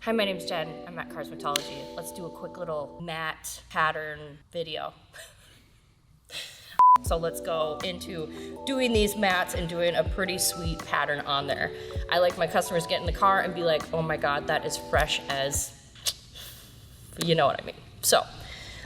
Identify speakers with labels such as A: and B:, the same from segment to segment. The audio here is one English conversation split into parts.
A: Hi, my name's Jen. I'm at Cosmetology. Let's do a quick little mat pattern video. So let's go into doing these mats and doing a pretty sweet pattern on there. I like my customers get in the car and be like, oh my God, that is fresh as, you know what I mean. So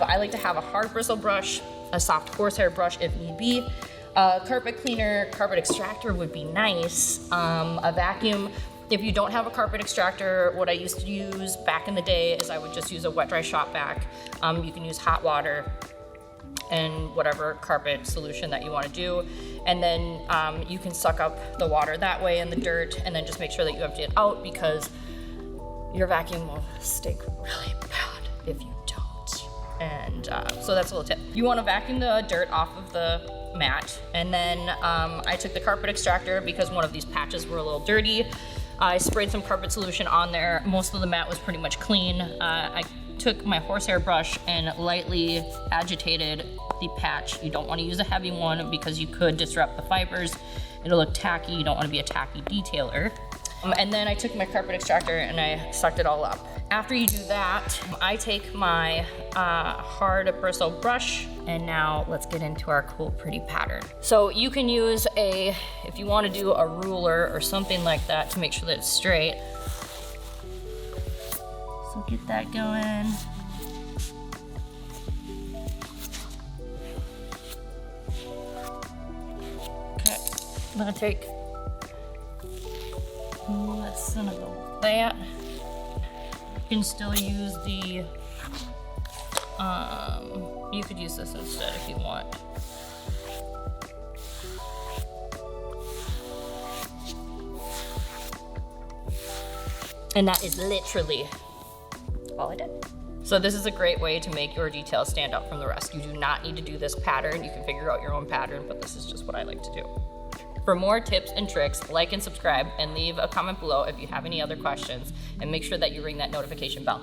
A: I like to have a hard bristle brush, a soft horsehair brush if need be, a carpet cleaner, carpet extractor would be nice, a vacuum. If you don't have a carpet extractor, what I used to use back in the day is I would just use a wet dry shop vac. You can use hot water and whatever carpet solution that you want to do. And then you can suck up the water that way in the dirt, and then just make sure that you empty it out, because your vacuum will stink really bad if you don't. And so that's a little tip. You want to vacuum the dirt off of the mat. And then I took the carpet extractor because one of these patches were a little dirty. I sprayed some carpet solution on there. Most of the mat was pretty much clean. I took my horsehair brush and lightly agitated the patch. You don't want to use a heavy one because you could disrupt the fibers. It'll look tacky. You don't want to be a tacky detailer. And then I took my carpet extractor and I sucked it all up. After you do that, I take my hard bristle brush, and now let's get into our cool, pretty pattern. So you can use if you want to do a ruler or something like that to make sure that it's straight. So get that going. Okay, I'm gonna take, that's gonna go that. You can still use the, you could use this instead if you want. And that is literally all I did. So this is a great way to make your details stand out from the rest. You do not need to do this pattern. You can figure out your own pattern, but this is just what I like to do. For more tips and tricks, like and subscribe, and leave a comment below if you have any other questions, and make sure that you ring that notification bell.